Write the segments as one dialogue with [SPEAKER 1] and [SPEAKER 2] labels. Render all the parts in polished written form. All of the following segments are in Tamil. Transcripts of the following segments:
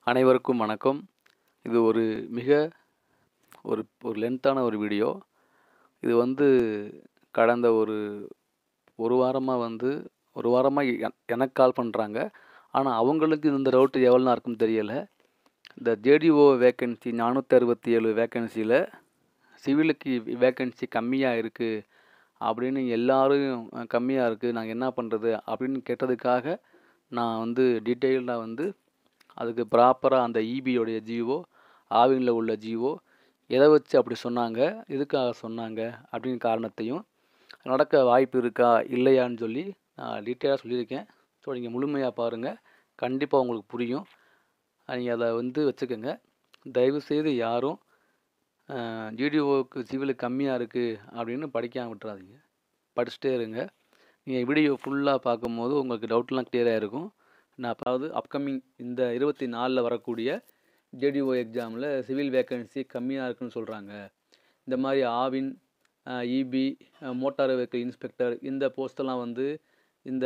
[SPEAKER 1] அனைவருக்கும் வணக்கம். இது ஒரு மிக ஒரு ஒரு லென்த்தான ஒரு வீடியோ. இது கடந்த ஒரு வாரமா ஒரு வாரமா எனக்கு கால் பண்றாங்க. ஆனா, அவங்களுக்கு இந்த டவுட் எவ்வளோ நேரம் இருக்குன்னு தெரியல. இந்த ஜேடிஓ வேக்கன்சி 467 வேக்கன்சில சிவிலுக்கு வேக்கன்சி கம்மியா இருக்கு அப்படின்னு எல்லாரும் கம்மியா இருக்கு. நாங்க என்ன பண்றது? அப்படின்னு கேட்டதுக்காக நான் டீட்டெயில்டா அதுக்கு ப்ராப்பரா அந்த ஈபியோடைய ஜிஓ, ஆவின்ல உள்ள ஜிஓ எதை வச்சு அப்படி சொன்னாங்க, எதுக்காக சொன்னாங்க அப்படின்னு காரணத்தையும், நடக்க வாய்ப்பு இருக்கா இல்லையான்னு சொல்லி நான் டீட்டெயிலாக சொல்லியிருக்கேன். ஸோ நீங்கள் முழுமையாக பாருங்கள், கண்டிப்பாக உங்களுக்கு புரியும். நீங்கள் அதை வச்சுக்கோங்க. தயவுசெய்து யாரும் ஜிடிஓக்கு சிவிலுக்கு கம்மியாக இருக்குது அப்படின்னு படிக்காமல் விட்டுறாதீங்க. படிச்சுட்டே இருங்க. நீங்கள் வீடியோ ஃபுல்லாக பார்க்கும்போது உங்களுக்கு டவுட்லாம் கிளியராக இருக்கும். நான் அதாவது அப்கமிங் இந்த 24ல் வரக்கூடிய ஜேடிஓ எக்ஸாமில் சிவில் வேக்கன்சி கம்மியாக இருக்குன்னு சொல்கிறாங்க. இந்த மாதிரி Aavin, EB, motor vehicle inspector இந்த போஸ்டெல்லாம் இந்த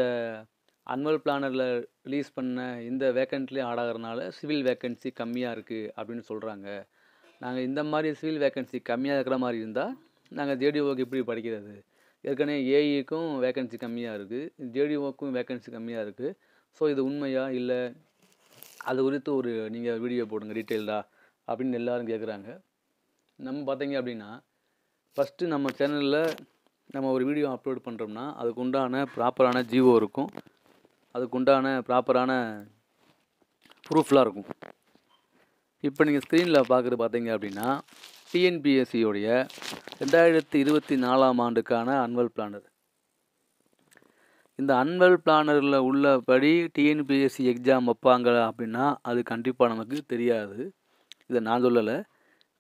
[SPEAKER 1] அனுவல் பிளானரில் ரிலீஸ் பண்ண இந்த வேக்கன்ட்லேயே ஆடாகிறனால சிவில் வேக்கன்சி கம்மியாக இருக்குது அப்படின்னு சொல்கிறாங்க. நாங்கள் இந்த மாதிரி சிவில் வேக்கன்சி கம்மியாக இருக்கிற மாதிரி இருந்தால் நாங்கள் ஜேடிஓக்கு எப்படி படிக்கிறது? ஏற்கனவே ஏஇக்கும் வேக்கன்சி கம்மியாக இருக்குது, ஜேடிஓக்கும் வேக்கன்சி கம்மியாக இருக்குது. ஸோ இது உண்மையா இல்லை, அது குறித்து நீங்கள் வீடியோ போடுங்க டீட்டெயில்டாக அப்படின்னு எல்லோரும் கேட்குறாங்க. நம்ம பார்த்தீங்க அப்படின்னா, ஃபஸ்ட்டு நம்ம சேனலில் நம்ம ஒரு வீடியோ அப்லோட் பண்ணுறோம்னா அதுக்கு உண்டான ப்ராப்பரான ஜிஓ இருக்கும், அதுக்கு உண்டான ப்ராப்பரான ப்ரூஃப்லாம் இருக்கும். இப்போ நீங்கள் ஸ்க்ரீனில் பார்க்குறது பார்த்தீங்க அப்படின்னா டிஎன்பிஎஸ்சியோடைய 2024ஆம் ஆண்டுக்கான அனுவல் பிளானர். இந்த அனுவல் பிளானரில் உள்ளபடி டிஎன்பிஎஸ்சி எக்ஸாம் வைப்பாங்க அப்படின்னா அது கண்டிப்பாக நமக்கு தெரியாது. இதை நான் சொல்லலை,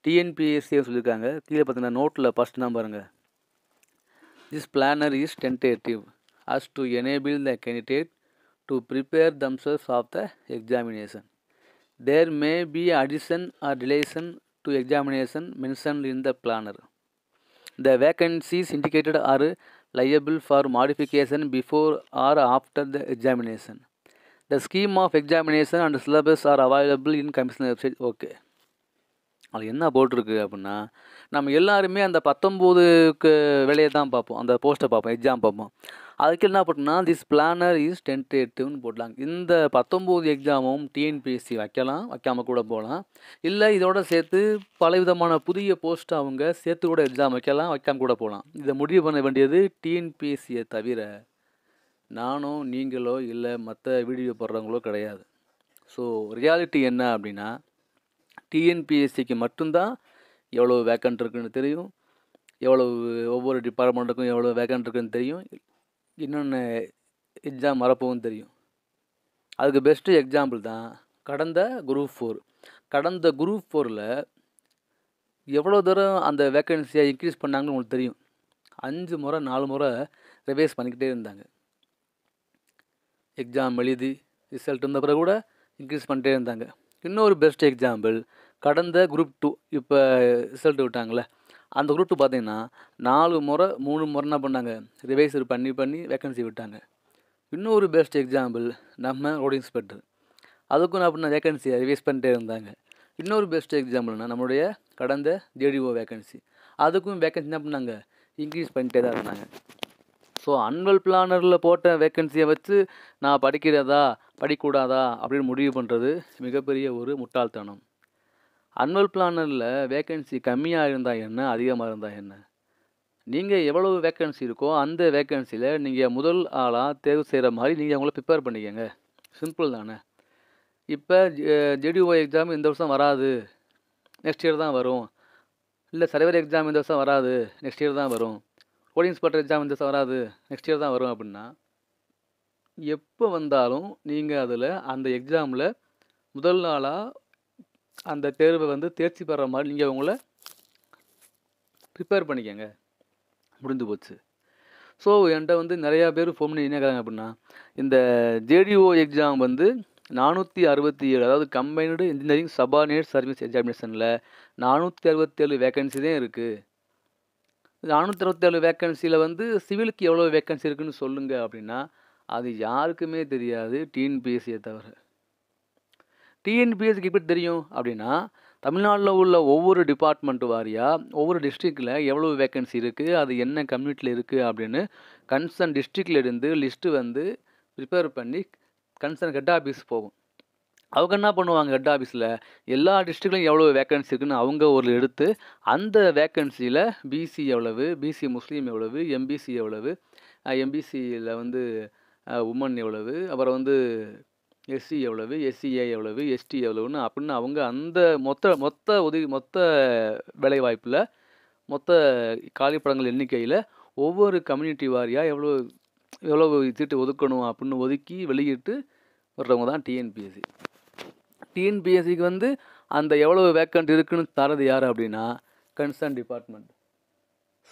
[SPEAKER 1] டிஎன்பிஎஸ்சியை சொல்லியிருக்காங்க. கீழே பார்த்தீங்கன்னா நோட்டில் ஃபஸ்ட் நம்பருங்க. This planner is tentative as to enable the candidate to prepare themselves of the examination. There may be addition or deletion to examination mentioned in the planner. The vacancies indicated are liable for modification before or after the examination. The scheme of examination and syllabus are available in commission website. Okay. அது என்ன போட்டிருக்கு அப்படின்னா, நம்ம எல்லாருமே அந்த 19க்கு வேலையை தான் பார்ப்போம், அந்த போஸ்ட்டை பார்ப்போம், எக்ஸாம் பார்ப்போம். அதுக்கு என்ன போட்டோம்னா திஸ் பிளானர் இஸ் டென்டேட்டிவ்னு போட்டாங்க. இந்த 19 எக்ஸாமும் டிஎன்பிஎஸ்சி வைக்கலாம், வைக்காமல் கூட போகலாம். இல்லை இதோட சேர்த்து பலவிதமான புதிய போஸ்ட்டை அவங்க சேர்த்து கூட எக்ஸாம் வைக்கலாம், வைக்காமல் கூட போகலாம். இதை முடிவு பண்ண வேண்டியது டிஎன்பிஎஸ்சியை தவிர நானோ நீங்களோ இல்லை மற்ற வீடியோ போடுறவங்களோ கிடையாது. ஸோ ரியாலிட்டி என்ன அப்படின்னா, டிஎன்பிஎஸ்சிக்கு மட்டும்தான் எவ்வளோ வேக்கண்ட் இருக்குன்னு தெரியும், எவ்வளவு ஒவ்வொரு டிபார்ட்மெண்ட்டுக்கும் எவ்வளோ வேக்கண்ட் இருக்குன்னு தெரியும், இன்னொன்று எக்ஸாம் வரப்போவும் தெரியும். அதுக்கு பெஸ்ட்டு எக்ஸாம்பிள் தான் கடந்த குரூப் 4. கடந்த குரூப் 4ல் எவ்வளோ தூரம் அந்த வேக்கன்சியை இன்க்ரீஸ் பண்ணாங்கன்னு உங்களுக்கு தெரியும். 5 முறை 4 முறை ரிவைஸ் பண்ணிக்கிட்டே இருந்தாங்க. எக்ஸாம் எழுதி ரிசல்ட் இருந்த பிறகு கூட இன்க்ரீஸ் பண்ணிட்டே இருந்தாங்க. இன்னொரு பெஸ்ட் எக்ஸாம்பிள் கடந்த குரூப் 2 இப்போ ரிசல்ட் விட்டாங்களே, அந்த குரூப் 2 பார்த்தீங்கன்னா 4 முறை 3 முறை என்ன பண்ணாங்க, ரிவைஸ் பண்ணி வேக்கன்சி விட்டாங்க. இன்னொரு பெஸ்ட் எக்ஸாம்பிள் நம்ம ரோடு இன்ஸ்பெக்டர், அதுக்கும் என்ன பண்ண வேக்கன்சியை ரிவைஸ் பண்ணிட்டே இருந்தாங்க. இன்னொரு பெஸ்ட் எக்ஸாம்பிள்னா நம்மளுடைய கடந்த ஜேடிஓ வேக்கன்சி, அதுக்கும் வேக்கன்சி என்ன பண்ணாங்க, இன்க்ரீஸ் பண்ணிட்டே தான் இருந்தாங்க. ஸோ அனுவல் பிளானரில் போட்ட வேக்கன்சியை வச்சு நான் படிக்கிறதா படிக்கூடாதா அப்படின்னு முடிவு பண்ணுறது மிகப்பெரிய ஒரு முட்டாள்தனம். அனுவல் பிளானரில் வேக்கன்சி கம்மியாக இருந்தால் என்ன, அதிகமாக இருந்தால் என்ன, நீங்கள் எவ்வளவு வேக்கன்சி இருக்கோ அந்த வேக்கன்சியில் நீங்கள் முதல் ஆளாக தேர்வு செய்கிற மாதிரி நீங்கள் அவங்கள ப்ரிப்பேர் பண்ணிக்கங்க. சிம்பிள் தானே. இப்போ ஜேடிஓ எக்ஸாம் இந்த வருஷம் வராது, நெக்ஸ்ட் இயர் தான் வரும். இல்லை சர்வர் எக்ஸாம் இந்த வருஷம் வராது, நெக்ஸ்ட் இயர் தான் வரும். ரோடு இன்ஸ்பெக்டர் எக்ஸாம் இந்த வருஷம் வராது, நெக்ஸ்ட் இயர் தான் வரும் அப்படின்னா எப்போ வந்தாலும் நீங்கள் அதில் அந்த எக்ஸாமில் முதல் நாளாக அந்த தேர்வை தேர்ச்சி பெற மாதிரி நீங்கள் உங்களை ப்ரிப்பேர் பண்ணிக்கங்க. முடிஞ்சு போச்சு. ஸோ என்கிட்ட நிறையா பேர் ஃபோன் பண்ணி என்ன கேட்குறாங்க அப்படின்னா, இந்த ஜேடிஓ எக்ஸாம் 467, அதாவது கம்பைன்டு இன்ஜினியரிங் சபார்டினேட் சர்வீஸ் எக்ஸாமினேஷனில் 467 வேக்கன்சி தான் இருக்குது. 467 வேக்கன்சியில் சிவிலுக்கு எவ்வளோ வேக்கன்சி இருக்குதுன்னு சொல்லுங்கள் அப்படின்னா அது யாருக்குமே தெரியாது, டிஎன்பிஎஸ்சியை தவிர. டிஎன்பிஎஸ்சிக்கு எப்படி தெரியும் அப்படின்னா, தமிழ்நாட்டில் உள்ள ஒவ்வொரு டிபார்ட்மெண்ட் வாரியாக ஒவ்வொரு டிஸ்ட்ரிக்டில் எவ்வளோ வேக்கன்சி இருக்குது, அது என்ன கம்யூனிட்டியில் இருக்குது அப்படின்னு கன்சர்ன் டிஸ்ட்ரிக்டில் இருந்து லிஸ்ட்டு வந்து ப்ரிப்பேர் பண்ணி கன்சர்ன் ஹெட் ஆஃபீஸ் போகும். அவங்க என்ன பண்ணுவாங்க, ஹெட் ஆஃபீஸில் எல்லா டிஸ்ட்ரிக்ட்லையும் எவ்வளோ வேக்கன்சி இருக்குன்னு அவங்க ஒரு எடுத்து அந்த வேக்கன்சியில் பிசி எவ்வளவு, பிசி முஸ்லீம் எவ்வளவு, எம்பிசி எவ்வளவு, எம்பிசியில் வந்து உமன் எவ்வளவு, அப்புறம் வந்து எஸ்சி எவ்வளவு, எஸ்சிஏ எவ்வளவு, எஸ்டி எவ்வளவுன்னு அப்படின்னு அவங்க அந்த மொத்த வேலைவாய்ப்பில் மொத்த காலிப்படங்கள் எண்ணிக்கையில் ஒவ்வொரு கம்யூனிட்டி வாரியாக எவ்வளோ சீட்டு ஒதுக்கணும் அப்படின்னு ஒதுக்கி வெளியிட்டு வர்றவங்க தான் டிஎன்பிஎஸ்சி. டிஎன்பிஎஸ்சிக்கு வந்து அந்த எவ்வளோ வேக்கண்ட் இருக்குன்னு தரது யார் அப்படின்னா கன்சர்ன் டிபார்ட்மெண்ட்.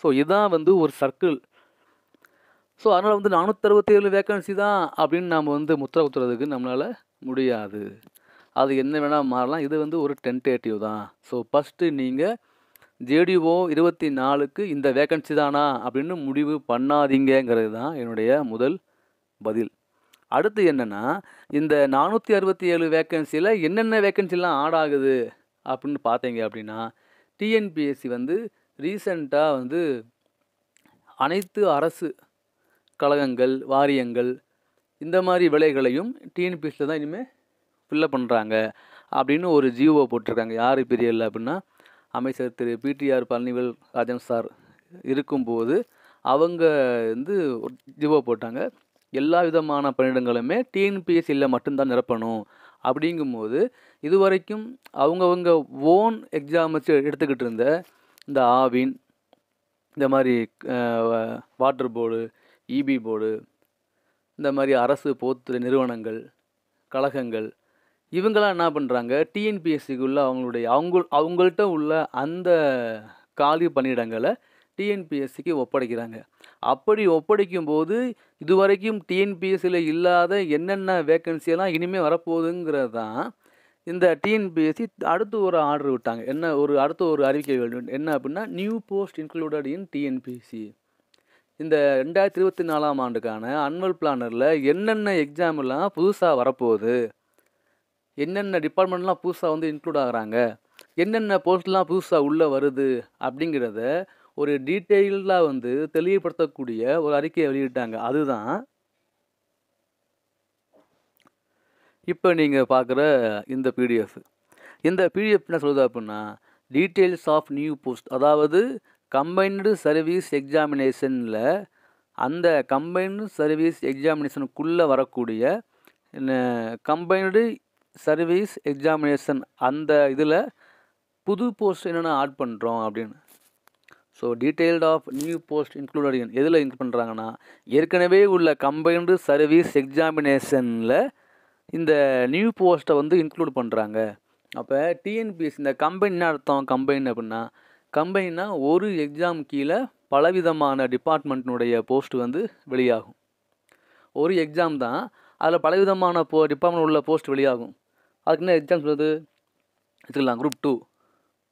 [SPEAKER 1] ஸோ இதுதான் வந்து ஒரு சர்க்கிள். ஸோ அதனால் வந்து 467 வேக்கன்சி தான் அப்படின்னு நாம் வந்து முத்திரை குத்துறதுக்கு நம்மளால் முடியாது. அது என்ன வேணால் மாறலாம். இது வந்து ஒரு டென்டேட்டிவ் தான். ஸோ ஃபஸ்ட்டு நீங்கள் ஜேடிஓ 24க்கு இந்த வேக்கன்சி தானா அப்படின்னு முடிவு பண்ணாதீங்கிறது தான் என்னுடைய முதல் பதில். அடுத்து என்னென்னா, இந்த 467 வேக்கன்சியில் என்னென்ன வேக்கன்சிலாம் ஆட் ஆகுது அப்படின்னு பார்த்தீங்க அப்படின்னா, டிஎன்பிஎஸ்சி வந்து ரீசெண்டாக வந்து அனைத்து அரசு கழகங்கள், வாரியங்கள் இந்த மாதிரி வேலைகளையும் டிஎன்பிஎஸ்சியில் தான் இனிமேல் ஃபில்லப் பண்ணுறாங்க அப்படின்னு ஒரு ஜிஓ போட்டிருக்காங்க. யார் பீரியடில் அப்படின்னா, அமைச்சர் திரு பிடிஆர் பழனிவேல் ராஜன் சார் இருக்கும்போது அவங்க வந்து ஒரு ஜிஓ போட்டாங்க. எல்லா விதமான பணியிடங்களுமே டிஎன்பிஎஸ்சியில் மட்டும்தான் நிரப்பணும். அப்படிங்கும்போது இதுவரைக்கும் அவங்கவுங்க ஓன் எக்ஸாம் வச்சு எடுத்துக்கிட்டு இருந்த இந்த ஆவின், இந்த மாதிரி வாட்டர் போர்டு, இபி போர்டு, இந்த மாதிரி அரசு பொதுத்துறை நிறுவனங்கள், கழகங்கள் இவங்களாம் என்ன பண்ணுறாங்க, டிஎன்பிஎஸ்சிக்குள்ளே அவங்கள்ட்ட உள்ள அந்த காலி பணியிடங்களை டிஎன்பிஎஸ்சிக்கு ஒப்படைக்கிறாங்க. அப்படி ஒப்படைக்கும் போது இதுவரைக்கும் டிஎன்பிஎஸ்சியில் இல்லாத என்னென்ன வேக்கன்சியெல்லாம் இனிமேல் வரப்போகுதுங்கிறது தான் இந்த டிஎன்பிஎஸ்சி அடுத்து ஒரு ஆர்டர் விட்டாங்க. அடுத்து ஒரு அறிவிக்கை என்ன அப்படின்னா, நியூ போஸ்ட் இன்க்ளூடட் இன் டிஎன்பிஎஸ்சி. இந்த 2024ஆம் ஆண்டுக்கான அனுவல் பிளானரில் என்னென்ன எக்ஸாம்லாம் புதுசாக வரப்போகுது, என்னென்ன டிபார்ட்மெண்ட்லாம் புதுசாக வந்து இன்க்ளூட் ஆகிறாங்க, என்னென்ன போஸ்ட்லாம் புதுசாக உள்ளே வருது அப்படிங்கிறத ஒரு டீட்டெயில்டாக வந்து தெளிவுபடுத்தக்கூடிய ஒரு அறிக்கையை வெளியிட்டாங்க. அதுதான் இப்போ நீங்கள் பார்க்குற இந்த பிடிஎஃப். இந்த பிடிஎஃப் என்ன சொல்லுது அப்படின்னா, டீட்டெயில்ஸ் ஆஃப் நியூ போஸ்ட், அதாவது கம்பைன்டு சர்வீஸ் எக்ஸாமினேஷனில் அந்த கம்பைன்டு சர்வீஸ் எக்ஸாமினேஷனுக்குள்ளே வரக்கூடிய கம்பைன்டு சர்வீஸ் எக்ஸாமினேஷன் அந்த இதில் புது போஸ்ட் என்னென்ன ஆட் பண்ணுறோம் அப்படின்னு. So detailed of new post included in எதில் இன்க்ளூட் பண்ணுறாங்கன்னா, ஏற்கனவே உள்ள கம்பைன்டு சர்வீஸ் எக்ஸாமினேஷனில் இந்த நியூ போஸ்ட்டை வந்து இன்க்ளூட் பண்ணுறாங்க. அப்போ டிஎன்பிஎஸ்சி இந்த கம்பைன் என்ன அர்த்தம், கம்பைன் அப்படின்னா கம்பைன்னா ஒரு எக்ஸாம் கீழே பலவிதமான டிபார்ட்மெண்ட்டினுடைய போஸ்ட் வந்து வெளியாகும். ஒரு எக்ஸாம் தான், அதில் பலவிதமான டிபார்ட்மெண்ட் உள்ள போஸ்ட் வெளியாகும். அதுக்கு என்ன எக்ஸாம் சொல்லுது வச்சுக்கலாம். Group 2,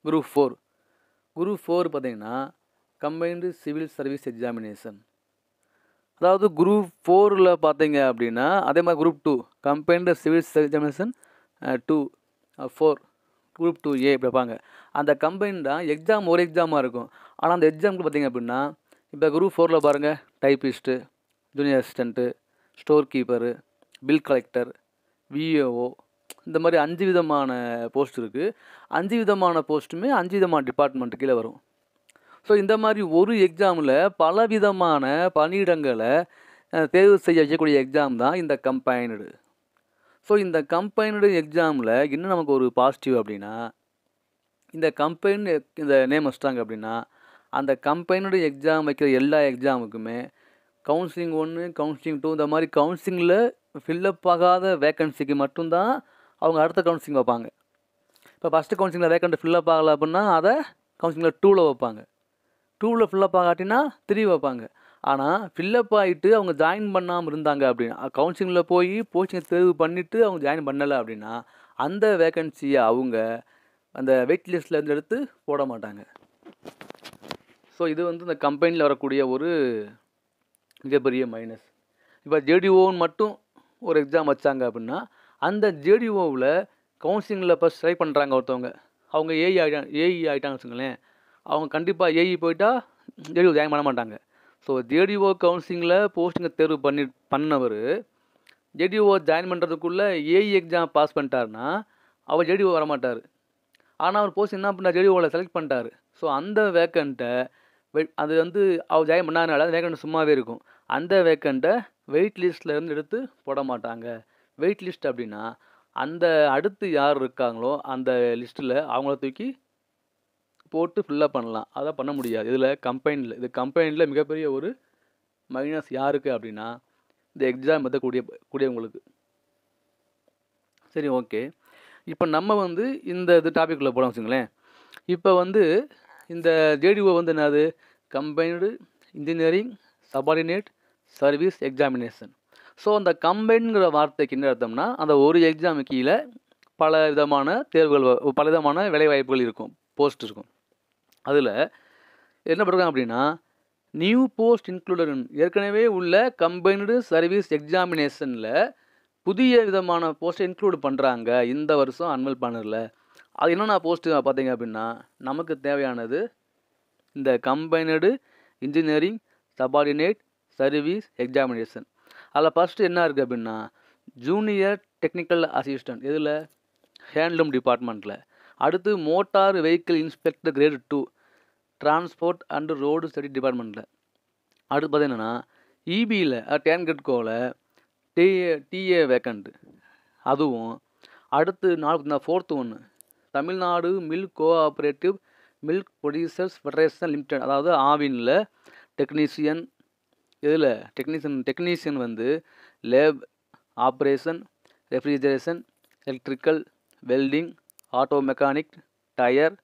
[SPEAKER 1] group 4. குரூப் 4 பார்த்தீங்கன்னா கம்பைன்டு சிவில் சர்வீஸ் எக்ஸாமினேஷன். அதாவது குரூப் 4ல் பார்த்தீங்க அப்படின்னா அதே மாதிரி group 2 combined civil examination 2, 4, group 2A இப்படி வைப்பாங்க. அந்த கம்பைன் தான் எக்ஸாம் ஒரு எக்ஸாமாக இருக்கும். ஆனால் அந்த எக்ஸாமுக்கு பார்த்தீங்க அப்படின்னா இப்போ குரூப் 4ல் பாருங்கள், typist, junior assistant, store keeper, bill collector, VAO, இந்த மாதிரி 5 விதமான போஸ்ட் இருக்குது. 5 விதமான போஸ்ட்டுமே 5 விதமான டிபார்ட்மெண்ட்டு கீழே வரும். ஸோ இந்த மாதிரி ஒரு எக்ஸாமில் பல விதமான பணியிடங்களை தேர்வு செய்ய வைக்கக்கூடிய எக்ஸாம் தான் இந்த கம்பைன்டு. ஸோ இந்த கம்பைன்டு எக்ஸாமில் இன்னும் நமக்கு ஒரு பாசிட்டிவ் அப்படின்னா, இந்த கம்பைன்டு இந்த நேம் வச்சிட்டாங்க அப்படின்னா அந்த கம்பைன்டு எக்ஸாம் வைக்கிற எல்லா எக்ஸாமுக்குமே கவுன்சிலிங் 1, கவுன்சிலிங் 2 இந்த மாதிரி கவுன்சிலிங்கில் ஃபில்லப் ஆகாத வேக்கன்சிக்கு மட்டும்தான் அவங்க அடுத்த கவுன்சிலிங் வைப்பாங்க. இப்போ ஃபஸ்ட்டு கவுன்சிலிங்கில் வேக்கண்ட் ஃபில்லப் ஆகலை அப்படின்னா அதை கவுன்சிலிங்கில் 2ல் வைப்பாங்க. 2ல் ஃபில்லப் ஆகாட்டினா 3 வைப்பாங்க. ஆனால் ஃபில்லப் ஆகிட்டு அவங்க ஜாயின் பண்ணாமல் இருந்தாங்க அப்படின்னா, கவுன்சிலிங்கில் போய் போஸ்டிங்கை தேர்வு பண்ணிவிட்டு அவங்க ஜாயின் பண்ணலை அப்படின்னா அந்த வேக்கன்சியை அவங்க அந்த வெயிட் லிஸ்ட்டில் இருந்து எடுத்து போட மாட்டாங்க. ஸோ இது வந்து இந்த கம்பெனியில் வரக்கூடிய ஒரு மிகப்பெரிய மைனஸ். இப்போ ஜேடிஓன்னு மட்டும் ஒரு எக்ஸாம் வச்சாங்க அப்படின்னா அந்த ஜேடிஓவில் கவுன்சிலிங்கில் ஃபஸ்ட் ட்ரை பண்ணுறாங்க ஒருத்தவங்க, அவங்க ஏஇ ஆகிட்டாங்கன்னு வச்சுங்களேன், அவங்க கண்டிப்பாக ஏஇ போயிட்டா ஜேடிஓ ஜாயின் பண்ண மாட்டாங்க. ஸோ ஜேடிஓ கவுன்சிலிங்கில் போஸ்டிங்கை தேர்வு பண்ணவர் ஜேடிஓ ஜாயின் பண்ணுறதுக்குள்ளே ஏஇ எக்ஸாம் பாஸ் பண்ணிட்டாருன்னா அவர் ஜேடிஓ வரமாட்டார். ஆனால் அவர் போஸ்ட் என்ன பண்ணார், ஜேடிஓவில் செலக்ட் பண்ணிட்டார். ஸோ அந்த வேக்கண்ட்டை அது வந்து அவர் ஜாயின் பண்ணாதனால அந்த வேக்கண்ட் சும்மாவே இருக்கும். அந்த வேக்கண்ட்டை வெயிட் லிஸ்ட்டில் இருந்து எடுத்து போட மாட்டாங்க. வெயிட் லிஸ்ட் அப்படின்னா அந்த அடுத்து யார் இருக்காங்களோ அந்த லிஸ்ட்டில் அவங்கள தூக்கி போட்டு ஃபில்லப் பண்ணலாம். அதை பண்ண முடியாது இதில் கம்பெனியில் மிகப்பெரிய ஒரு மைனஸ் யாருக்கு அப்படின்னா இந்த எக்ஸாம் கூடியவங்களுக்கு. சரி, ஓகே. இப்போ நம்ம வந்து இந்த டாபிக்குள்ளே போகலாம் வச்சுங்களேன். இப்போ வந்து இந்த ஜேடிஓ வந்து என்னது, combined engineering subordinate service examination. So அந்த கம்பைன்ங்கிற வார்த்தைக்கு என்ன அர்த்தம்னா, அந்த ஒரு எக்ஸாமு கீழே பல விதமான தேர்வுகள், பல விதமான வேலைவாய்ப்புகள் இருக்கும், போஸ்ட் இருக்கும். அதில் என்ன பண்ணுறாங்க அப்படின்னா, நியூ போஸ்ட் இன்க்ளூடட், ஏற்கனவே உள்ள கம்பைன்டு சர்வீஸ் எக்ஸாமினேஷனில் புதிய விதமான போஸ்ட்டை இன்க்ளூட் பண்ணுறாங்க இந்த வருஷம் அன்வல் பேனரில். அது என்னென்ன போஸ்ட்டு பார்த்தீங்க அப்படின்னா, நமக்கு தேவையானது இந்த combined engineering subordinate service examination. அதில் ஃபஸ்ட்டு என்ன இருக்குது அப்படின்னா, ஜூனியர் டெக்னிக்கல் அசிஸ்டன்ட், இதில் ஹேண்ட்லூம் டிபார்ட்மெண்ட்டில். அடுத்து motor vehicle inspector great 2 transport and road study டிபார்ட்மெண்ட்டில். அடுத்து பார்த்தீங்கன்னா இபியில் டேன்கட்கோவில் டிஏ வேக்கண்ட்டு அதுவும். அடுத்து 4th ஒன்று Tamil Nadu milk cooperative milk producers federation limited, அதாவது ஆவினில் டெக்னீஷியன். இதில் டெக்னீஷியன் வந்து lab operation, refrigeration, electrical, welding, auto mechanic, tyre,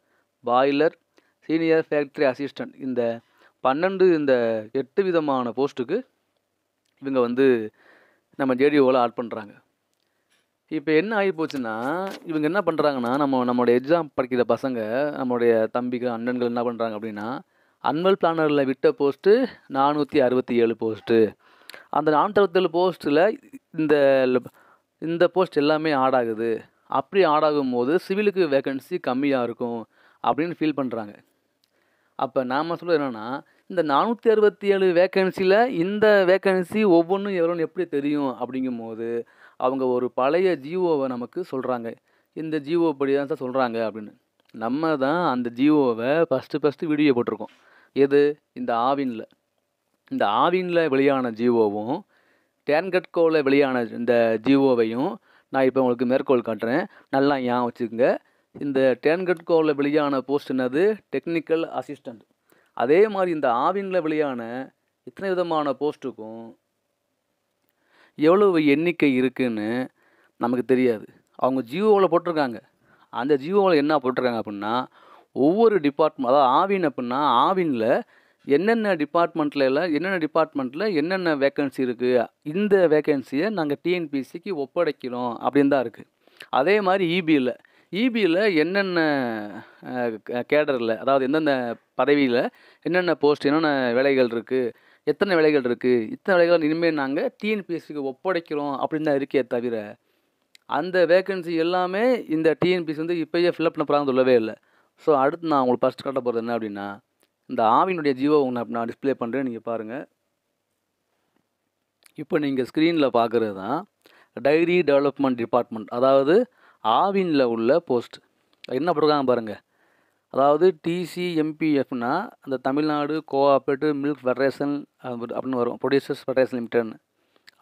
[SPEAKER 1] boiler, senior factory assistant. இந்த 8 விதமான போஸ்ட்டுக்கு இவங்க வந்து நம்ம ஜேடிஓவில் ஆட் பண்ணுறாங்க. இப்போ என்ன ஆகி போச்சுன்னா, இவங்க என்ன பண்ணுறாங்கன்னா, நம்மளுடைய எக்ஸாம் படிக்கிற பசங்க, நம்மளுடைய தம்பிகள் அண்ணன்கள் என்ன பண்ணுறாங்க அப்படின்னா, அன்வல் பிளானரில் விட்ட போஸ்ட்டு 467 போஸ்ட்டு. அந்த 467 போஸ்ட்டில் இந்த போஸ்ட் எல்லாமே ஆட் ஆகுது. அப்படி ஆட் ஆகும்போது சிவிலுக்கு வேக்கன்சி கம்மியாக இருக்கும் அப்படின்னு ஃபீல் பண்ணுறாங்க. அப்போ நாம் சொல்கிறது என்னென்னா, இந்த 467 வேக்கன்சியில் இந்த வேக்கன்சி ஒவ்வொன்றும் எவ்வளோன்னு எப்படி தெரியும் அப்படிங்கும்போது அவங்க ஒரு பழைய ஜிஓவை நமக்கு சொல்கிறாங்க. இந்த ஜிஓ படி தான் சார் சொல்கிறாங்க அப்படின்னு. நம்ம தான் அந்த ஜிஓவை ஃபஸ்ட்டு வீடியோ போட்டிருக்கோம். எது, இந்த ஆவினில் வெளியான ஜிஓவும் டேன்கட்கோவில் வெளியான இந்த ஜிஓவையும் நான் இப்போ உங்களுக்கு மேற்கோள் காட்டுறேன், நல்லா ஞாபகம் வச்சுக்கோங்க. இந்த டேன்கட்கோவில் வெளியான போஸ்ட் என்னது, டெக்னிக்கல் அசிஸ்டண்ட். அதே மாதிரி இந்த ஆவினில் வெளியான இத்தனை விதமான போஸ்ட்டுக்கும் எவ்வளவு எண்ணிக்கை இருக்குன்னு நமக்கு தெரியாது. அவங்க ஜிஓவில் போட்டிருக்காங்க. அந்த ஜிஓவில் என்ன போட்டிருக்காங்க அப்படின்னா, ஒவ்வொரு டிபார்ட்மெண்ட், அதாவது ஆவின் அப்படின்னா ஆவினில் என்னென்ன டிபார்ட்மெண்ட்டில் என்னென்ன வேக்கன்சி இருக்குது, இந்த வேக்கன்சியை நாங்கள் டிஎன்பிசிக்கு ஒப்படைக்கிறோம் அப்படின்னு தான் இருக்குது. அதே மாதிரி இபியில் என்னென்ன கேடரில், அதாவது எந்தெந்த பதவியில் என்னென்ன போஸ்ட், என்னென்ன வேலைகள் இருக்குது, எத்தனை வேலைகள் இருக்குது, இத்தனை வேலைகள் இனிமேல் நாங்கள் டிஎன்பிஎஸ்சிக்கு ஒப்படைக்கிறோம் அப்படின்னு தான் இருக்கே தவிர, அந்த வேக்கன்சி எல்லாமே இந்த டிஎன்பிஎஸ்சி வந்து இப்போயே ஃபில்அப் பண்ண போகிறாங்கன்னு சொல்லவே இல்லை. ஸோ அடுத்து நான் உங்களுக்கு ஃபஸ்ட் காட்ட போகிறது என்ன அப்படின்னா, இந்த ஆவினுடைய ஜிஓ நான் டிஸ்பிளே பண்ணுறேன், நீங்கள் பாருங்கள். இப்போ நீங்கள் ஸ்க்ரீனில் பார்க்குறது தான் டைரி டெவலப்மெண்ட் டிபார்ட்மெண்ட், அதாவது ஆவினில் உள்ள போஸ்ட். என்ன போட்டிருக்காங்க பாருங்கள். அதாவது டிசிஎம்பிஎஃப்னா அந்த தமிழ்நாடு கோஆப்ரேட்டிவ் மில்க் ஃபெடரேஷன் அப்படின்னு வரும், ப்ரொடியூசர்ஸ் ஃபெடரேஷன் லிமிடெட்.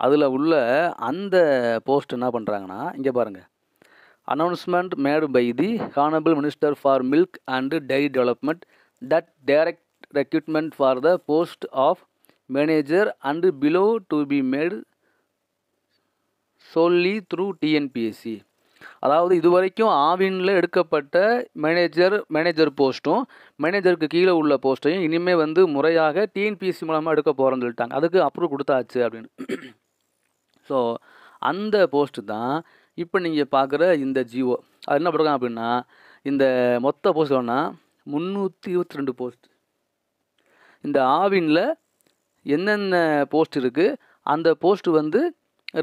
[SPEAKER 1] அதில் உள்ள அந்த போஸ்ட் என்ன பண்ணுறாங்கன்னா, இங்கே பாருங்கள், announcement made by the honourable minister for milk and dairy development that direct recruitment for the post of manager and below to be made solely through TNPSC. அதாவது இதுவரைக்கும் ஆவினில் எடுக்கப்பட்ட மேனேஜர் போஸ்ட்டும் மேனேஜருக்கு கீழே உள்ள போஸ்ட்டையும் இனிமேல் வந்து முறையாக டிஎன்பிஎஸ்சி மூலமாக எடுக்க போகிறோன்னு சொல்லிட்டாங்க. அதுக்கு அப்ரூவ் கொடுத்தாச்சு அப்படின்னு. ஸோ அந்த போஸ்ட்டு தான் இப்போ நீங்கள் பார்க்குற இந்த ஜிஓ. அது என்ன பண்ணுறாங்க அப்படின்னா, இந்த மொத்த போஸ்ட் வேணா 322 போஸ்ட். இந்த ஆவினில் என்னென்ன போஸ்ட் இருக்குது, அந்த போஸ்ட்டு வந்து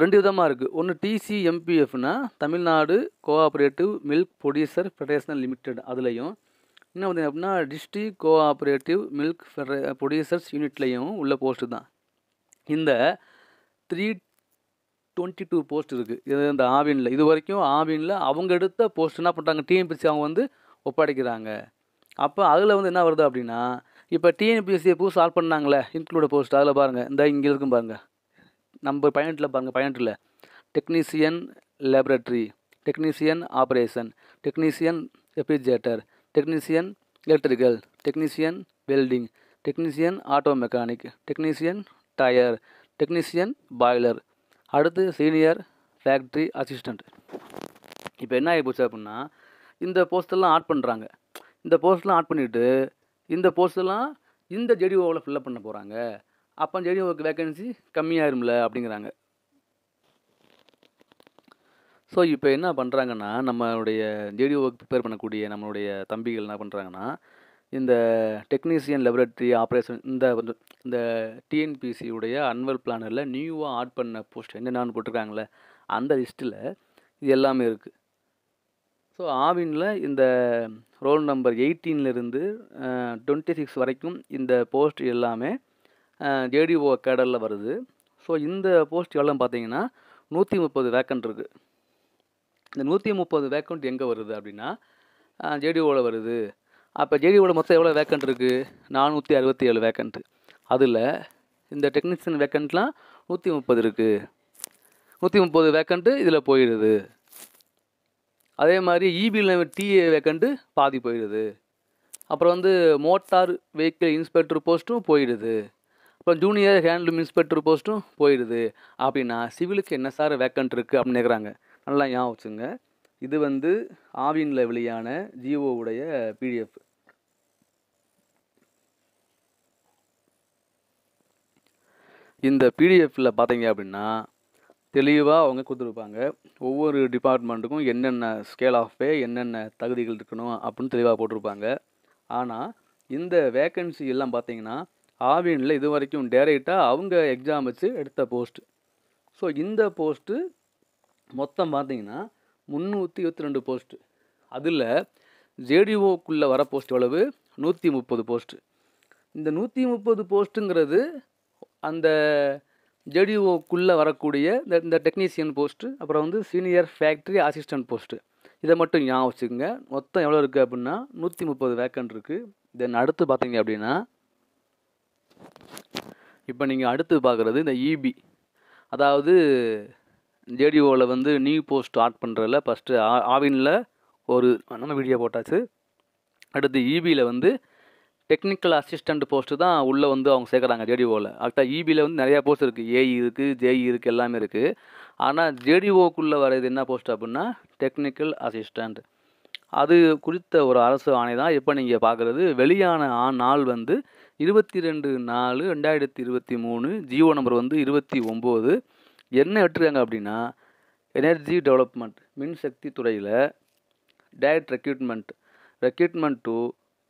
[SPEAKER 1] 2 விதமாக இருக்குது. ஒன்று டிசிஎம்பிஎஃப்னா Tamil Nadu cooperative milk producer federation limited அதுலேயும், இன்னும் வந்து அப்படின்னா டிஸ்ட்ரிக்ட் கோஆப்ரேட்டிவ் மில்க் ப்ரொடியூசர்ஸ் யூனிட்லேயும் உள்ள போஸ்ட்டு தான். இந்த 322 போஸ்ட் இருக்குது. இது இந்த ஆவினில் இது வரைக்கும் ஆவினில் அவங்க எடுத்த போஸ்ட் என்ன பண்ணுறாங்க, டிஎன்பிஎஸ்சி அவங்க வந்து ஒப்படைக்கிறாங்க. அப்போ அதில் வந்து என்ன வருது அப்படின்னா, இப்போ டிஎன்பிஎஸ்சியை புதுசு ஆட் பண்ணாங்களே இன்க்ளூட் போஸ்ட், அதில் பாருங்கள் இந்த இங்கே இருக்கும் பாருங்கள், நம்பர் 18 பாருங்கள், 18 technician laboratory, technician operation, technician refrigerator, technician electrical, technician welding, technician auto mechanic, technician tyre, technician boiler, அடுத்து சீனியர் ஃபேக்ட்ரி அசிஸ்டண்ட். இப்போ என்ன ஆகி போச்சு அப்படின்னா, இந்த போஸ்டெல்லாம் ஆட் பண்ணுறாங்க. இந்த போஸ்ட்லாம் ஆட் பண்ணிவிட்டு இந்த போஸ்டெல்லாம் இந்த ஜேடிஓவில் ஃபில்லப் பண்ண போகிறாங்க. அப்போ ஜேடிஓவுக்கு வேக்கன்சி கம்மியாயிரும்ல அப்படிங்கிறாங்க. ஸோ இப்போ என்ன பண்ணுறாங்கன்னா, நம்மளுடைய ஜேடிஓவுக்கு ப்ரிப்பேர் பண்ணக்கூடிய நம்மளுடைய தம்பிகள் என்ன பண்ணுறாங்கன்னா, இந்த டெக்னீசியன் லெபரட்டரி ஆப்ரேஷன் இந்த டிஎன்பிசியுடைய அன்வல் பிளானரில் நியூவாக ஆட் பண்ண போஸ்ட் என்னென்னு போட்டிருக்காங்களே அந்த லிஸ்ட்டில் இது எல்லாமே இருக்குது. ஸோ ஆவினில் இந்த ரோல் நம்பர் 18லேருந்து 26 வரைக்கும் இந்த போஸ்ட் எல்லாமே ஜேடிஓ கேடரில் வருது. ஸோ இந்த போஸ்ட் எவ்வளோ பார்த்தீங்கன்னா 130 வேக்கண்ட் இருக்குது. இந்த 130 வேக்கண்ட் எங்கே வருது அப்படின்னா ஜேடிஓவில் வருது. அப்போ ஜேடிஓவில் மொத்தம் எவ்வளோ வேக்கண்ட் இருக்குது, 467 வேக்கண்ட்டு. அதில் இந்த டெக்னீஷியன் வேக்கண்ட்லாம் 130 இருக்குது. 130 வேக்கண்ட்டு இதில் போயிடுது. அதே மாதிரி இபியில் டிஏ வேக்கண்ட்டு பாதி போயிடுது. அப்புறம் வந்து மோட்டார் வெஹிக்கிள் இன்ஸ்பெக்டர் போஸ்ட்டும் போயிடுது. அப்புறம் ஜூனியர் ஹேண்ட்லூம் இன்ஸ்பெக்டர் போஸ்ட்டும் போயிடுது. அப்படின்னா சிவிலுக்கு என்ன சார் வேக்கண்ட் இருக்குது அப்படின்னு கேட்குறாங்க. நல்லா ஞாபகம் வச்சுங்க, இது வந்து ஆவினில் வெளியான ஜிஓவுடைய பிடிஎஃப். இந்த பிடிஎஃப்பில் பார்த்தீங்க அப்படின்னா தெளிவாக அவங்க கொடுத்துருப்பாங்க. ஒவ்வொரு டிபார்ட்மெண்ட்டுக்கும் என்னென்ன ஸ்கேல் ஆஃப் பே, என்னென்ன தகுதிகள் இருக்கணும் அப்படின்னு தெளிவாக போட்டிருப்பாங்க. ஆனால் இந்த வேக்கன்சி எல்லாம் பார்த்தீங்கன்னா ஆவினில் இது வரைக்கும் டைரெக்டாக அவங்க எக்ஸாம் வச்சு எடுத்த போஸ்ட்டு. ஸோ இந்த போஸ்ட்டு மொத்தம் பார்த்தீங்கன்னா 322 போஸ்ட்டு. அதில் ஜேடிஓக்குள்ளே வர போஸ்ட் எவ்வளவு, 130 போஸ்ட்டு. இந்த 130 போஸ்ட்டுங்கிறது அந்த ஜேடிஓக்குள்ளே வரக்கூடிய இந்த டெக்னீஷியன் போஸ்ட்டு, அப்புறம் வந்து சீனியர் ஃபேக்ட்ரி அசிஸ்டன்ட் போஸ்ட்டு. இதை மட்டும் ஞாபகம் வச்சுக்கோங்க. மொத்தம் எவ்வளோ இருக்குது அப்படின்னா 130 வேக்கண்ட் இருக்குது. தென் அடுத்து பார்த்தீங்க அப்படின்னா இப்போ நீங்கள் அடுத்து பார்க்குறது இந்த இபி, அதாவது ஜேடிஓவில் வந்து நியூ போஸ்ட் ஆட் பண்ணுறதில்ல. ஃபஸ்ட்டு ஆவினில் ஒரு நம்ம வீடியோ போட்டாச்சு. அடுத்து இபியில் வந்து டெக்னிக்கல் அசிஸ்டண்ட் போஸ்ட்டு தான் உள்ளே வந்து அவங்க சேர்க்குறாங்க ஜேடிஓவில். அடுத்த இபியில் வந்து நிறையா போஸ்ட் இருக்குது, ஏஇ இருக்குது, ஜேஇ இருக்குது, எல்லாமே இருக்குது. ஆனால் ஜேடிஓக்குள்ளே வர்றது என்ன போஸ்ட் அப்படின்னா டெக்னிக்கல் அசிஸ்டண்ட். அது குறித்த ஒரு அரசு ஆணை தான் இப்போ நீங்கள் பார்க்குறது. வெளியான நாள் வந்து 22/4/2023, ஜிஓ நம்பர் வந்து 29. என்ன விட்டுருக்காங்க அப்படின்னா எனர்ஜி டெவலப்மெண்ட் மின்சக்தி துறையில் direct recruitment to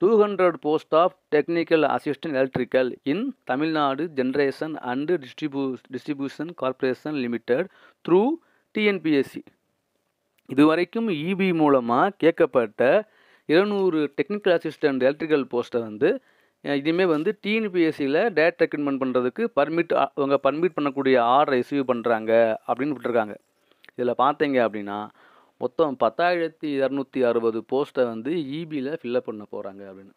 [SPEAKER 1] 200 post of technical assistant electrical in Tamil Nadu generation and distribution corporation limited through TNPSC. இதுவரைக்கும் இபி மூலமாக கேட்கப்பட்ட 200 டெக்னிக்கல் அசிஸ்டன்ட் எலக்ட்ரிக்கல் போஸ்ட்டை வந்து இனிமேல் வந்து டிஎன்பிஎஸ்சியில் டைரக்ட் ரெக்ரூட்மெண்ட் பண்ணுறதுக்கு அவங்க பர்மிட் பண்ணக்கூடிய ஆர்டர் ரிசீவ் பண்ணுறாங்க அப்படின்னு விட்டுருக்காங்க. இதில் பார்த்தீங்க அப்படின்னா மொத்தம் 10,260 போஸ்ட்டை வந்து இபியில் ஃபில்லப் பண்ண போகிறாங்க அப்படின்னு.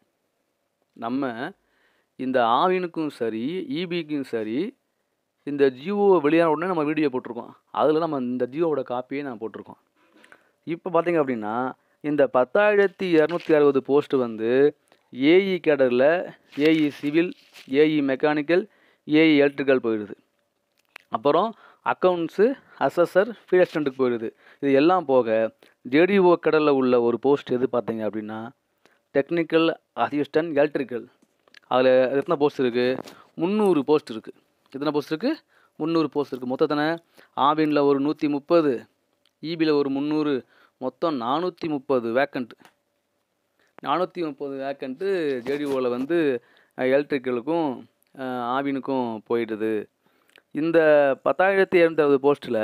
[SPEAKER 1] நம்ம இந்த ஆவினுக்கும் சரி இபிக்கும் சரி இந்த ஜிஓ வெளியான உடனே நம்ம வீடியோ போட்டிருக்கோம். அதில் நம்ம இந்த ஜிஓவோட காப்பியே நான் போட்டிருக்கோம். இப்போ பார்த்தீங்க அப்படின்னா இந்த 10,260 போஸ்ட்டு வந்து ஏஇ கேடரில் AE civil, AE mechanical, AE electrical போயிடுது. அப்புறம் அக்கௌண்ட்ஸு, அசஸர், ஃபீல்ட் அசிஸ்டண்ட்டுக்கு போயிடுது. இது எல்லாம் போக ஜேடிஓ கேடரில் உள்ள ஒரு போஸ்ட் எது பார்த்தீங்க அப்படின்னா டெக்னிக்கல் அசிஸ்டன்ட் எலக்ட்ரிக்கல். அதில் எத்தனை போஸ்ட் இருக்குது, 300 போஸ்ட் இருக்குது. எத்தனை போஸ்ட் இருக்குது, 300 போஸ்ட் இருக்குது. மொத்தத்தின ஆவினில் ஒரு 130, இபியில் ஒரு 300, மொத்தம் 430 வேக்கண்ட்டு. 430 வேக்கண்ட்டு ஜேடிஓவில் வந்து எலக்ட்ரிக்கலுக்கும் ஆவினுக்கும் போயிடுது. இந்த 10,260 போஸ்ட்டில்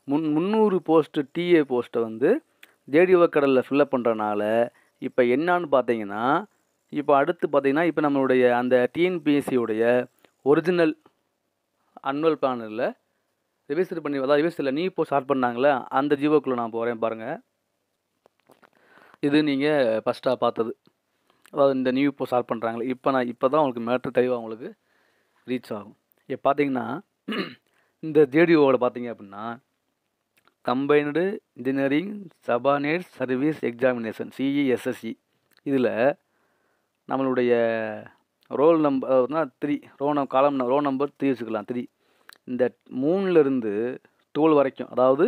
[SPEAKER 1] 300 போஸ்ட்டு டிஏ போஸ்ட்டை வந்து ஜேடிஓ கடலில் ஃபில்லப் பண்ணுறனால இப்போ என்னான்னு பார்த்தீங்கன்னா, இப்போ அடுத்து பார்த்தீங்கன்னா, இப்போ நம்மளுடைய அந்த டிஎன்பிஎஸ்சியுடைய ஒரிஜினல் அனுவல் பிளானில் ரிவைஸ் பண்ணி, அதாவது ரிவைஸில் நீ இப்போ ஸ்டார்ட் பண்ணாங்களே அந்த ஜிஓக்குள்ளே நான் போகிறேன் பாருங்கள். இது நீங்கள் ஃபஸ்ட்டாக பார்த்தது, அதாவது இந்த நியூ இப்போ ஸ்டார்ட் பண்ணுறாங்களே, இப்போ தான் உங்களுக்கு மேட்ரு தெளிவாக உங்களுக்கு ரீச் ஆகும். இப்போ பார்த்தீங்கன்னா இந்த ஜேடிஓவில் பார்த்தீங்க அப்படின்னா combined engineering subordinate service examination CESSC, இதில் நம்மளுடைய ரோல் நம்பர்னா 3 காலம் ரோல் நம்பர் 3 வச்சுக்கலாம் 3. இந்த 3லேருந்து 12 வரைக்கும், அதாவது